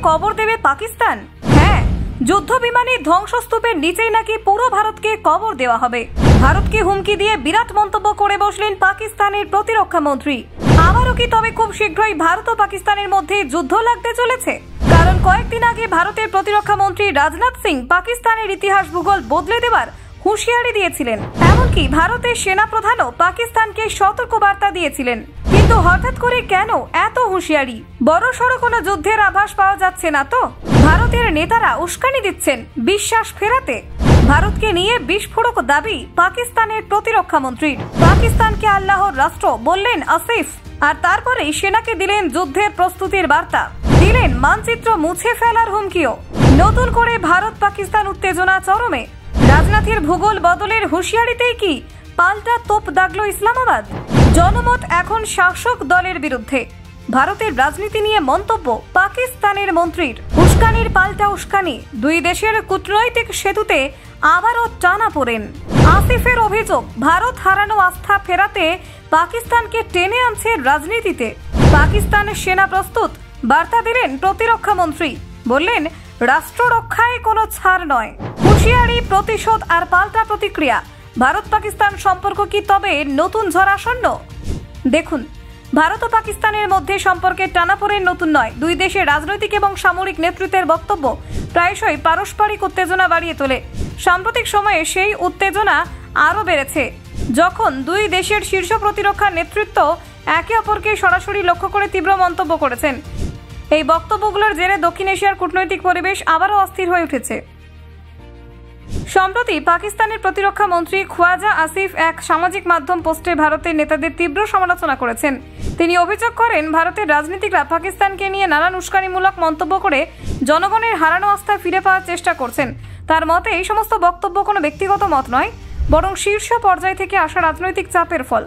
কবর দেবে পাকিস্তান। হ্যাঁ, যুদ্ধ বিমানের ধ্বংসস্তূপের নিচেই নাকি পুরো ভারতকে কবর দেওয়া হবে। ভারতকে হুমকি দিয়ে বিরাট মন্তব্য করে বসলেন পাকিস্তানের প্রতিরক্ষা মন্ত্রী। আবারও কি তবে খুব শীঘ্রই ভারত ও পাকিস্তানের মধ্যে যুদ্ধ লাগতে চলেছে? কারণ কয়েকদিন আগে ভারতের প্রতিরক্ষা মন্ত্রী রাজনাথ সিং পাকিস্তানের ইতিহাস ভূগোল বদলে দেওয়ার হুঁশিয়ারি দিয়েছিলেন। এমনকি ভারতের সেনাপ্রধানও পাকিস্তানকে সতর্কবার্তা দিয়েছিলেন। কিন্তু হঠাৎ করে কেন এত হুঁশিয়ারি? বড়সড় কোনো যুদ্ধের আভাস পাওয়া যাচ্ছে না তো? ভারতের নেতারা উস্কানি দিচ্ছেন বিশ্বাস ফেরাতে। ভারতকে নিয়ে বিস্ফোরক দাবি পাকিস্তানের প্রতিরক্ষা মন্ত্রীর। পাকিস্তানকে আল্লাহর রাষ্ট্র বললেন আসিফ, আর তারপরেই সেনাকে দিলেন যুদ্ধের প্রস্তুতির বার্তা, দিলেন মানচিত্র মুছে ফেলার হুমকিও। নতুন করে ভারত পাকিস্তান উত্তেজনা চরমে। রাজনাথের ভূগোল বদলের হুঁশিয়ারিতেই কি পাল্টা তোপ দাগল ইসলামাবাদ? জনমত এখন শাসক দলের বিরুদ্ধে। ভারতের রাজনীতি নিয়ে মন্তব্য পাকিস্তানের মন্ত্রীর। উস্কানির পাল্টা উস্কানি, দুই দেশের কূটনৈতিক সেতুতে আবারও টানাপোড়েন। আসিফের অভিযোগ, ভারত হারানো আস্থা ফেরাতে পাকিস্তানকে টেনে আনছে রাজনীতিতে। পাকিস্তানের সেনা প্রস্তুত, বার্তা দিলেন প্রতিরক্ষা মন্ত্রী। বললেন, রাষ্ট্র রক্ষায় কোনো ছাড় নয়। হুঁশিয়ারি, প্রতিশোধ আর পাল্টা প্রতিক্রিয়া। ভারত পাকিস্তান সম্পর্ক কি তবে নতুন ঝড় আসন্ন? দেখুন, ভারত ও পাকিস্তানের মধ্যে সম্পর্কের টানাপোড়েন নতুন নয়। দুই দেশের রাজনৈতিক এবং সামরিক নেতৃত্বের বক্তব্য প্রায়শই পারস্পরিক উত্তেজনা বাড়িয়ে তোলে। সাম্প্রতিক সময়ে সেই উত্তেজনা আরও বেড়েছে যখন দুই দেশের শীর্ষ প্রতিরক্ষা নেতৃত্ব একে অপরকে সরাসরি লক্ষ্য করে তীব্র মন্তব্য করেছেন। এই বক্তব্যগুলোর জেরে দক্ষিণ এশিয়ার কূটনৈতিক পরিবেশ আবারও অস্থির হয়ে উঠেছে। সম্প্রতি পাকিস্তানের প্রতিরক্ষা মন্ত্রী খোয়াজা আসিফ এক সামাজিক মাধ্যম পোস্টে ভারতের নেতাদের তীব্র সমালোচনা করেছেন। তিনি অভিযোগ করেন, ভারতের রাজনীতিকরা পাকিস্তানকে নিয়ে নানান উস্কানিমূলক মন্তব্য করে জনগণের হারানো আস্থা ফিরে পাওয়ার চেষ্টা করছেন। তার মতে এই সমস্ত বক্তব্য কোনো ব্যক্তিগত মত নয়, বরং শীর্ষ পর্যায় থেকে আসা রাজনৈতিক চাপের ফল।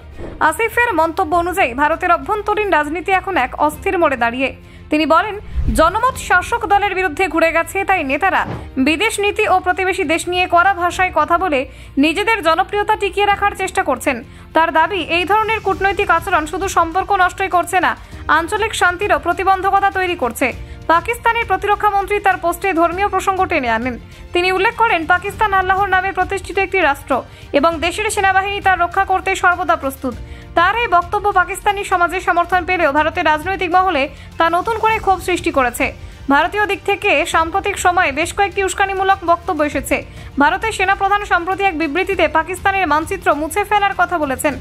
আসিফের মন্তব্য অনুযায়ী ভারতের অভ্যন্তরীণ রাজনীতি এখন এক অস্থির মোড়ে দাঁড়িয়ে। তিনি বলেন, জনমত শাসক দলের বিরুদ্ধে ঘুরে গেছে, তাই নেতারা বিদেশ নীতি ও প্রতিবেশী দেশ নিয়ে কড়া ভাষায় কথা বলে নিজেদের জনপ্রিয়তা টিকিয়ে রাখার চেষ্টা করছেন। তার দাবি, এই ধরনের কূটনৈতিক আচরণ শুধু সম্পর্ক নষ্টই করছে না, আঞ্চলিক শান্তিরও প্রতিবন্ধকতা তৈরি করছে। পাকিস্তানের প্রতিরক্ষা মন্ত্রী তার পোস্টে ধর্মীয় প্রসঙ্গ টেনে আনেন। তিনি উল্লেখ করেন, পাকিস্তান আল্লাহর নামে প্রতিষ্ঠিত একটি রাষ্ট্র এবং দেশের সেনাবাহিনী তার রক্ষা করতে সর্বদা প্রস্তুত। তার এই বক্তব্য পাকিস্তানি সমাজের সমর্থন পেলেও ভারতের রাজনৈতিক মহলে তা নতুন করে ক্ষোভ সৃষ্টি করেছে। ভারতীয় দিক থেকে সাম্প্রতিক সময়ে বেশ কয়েকটি উস্কানিমূলক বক্তব্য এসেছে। ভারতের সেনাপ্রধান সম্প্রতি এক বিবৃতিতে পাকিস্তানের মানচিত্র মুছে ফেলার কথা বলেছেন।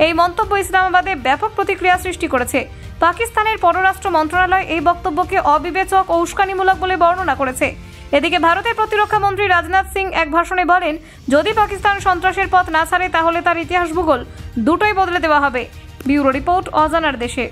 এই মন্তব্য ইসলামাবাদে ব্যাপক প্রতিক্রিয়া সৃষ্টি করেছে। পাকিস্তানের পররাষ্ট্র মন্ত্রণালয় এই বক্তব্যকে অবিবেচক ও উস্কানিমূলক বলে বর্ণনা করেছে। এদিকে ভারতের প্রতিরক্ষা মন্ত্রী রাজনাথ সিং এক ভাষণে বলেন, যদি পাকিস্তান সন্ত্রাসের পথ না ছাড়ে তাহলে তার ইতিহাস ভূগোল দুটোই বদলে দেওয়া হবে। ব্যুরো রিপোর্ট, অজানার দেশে।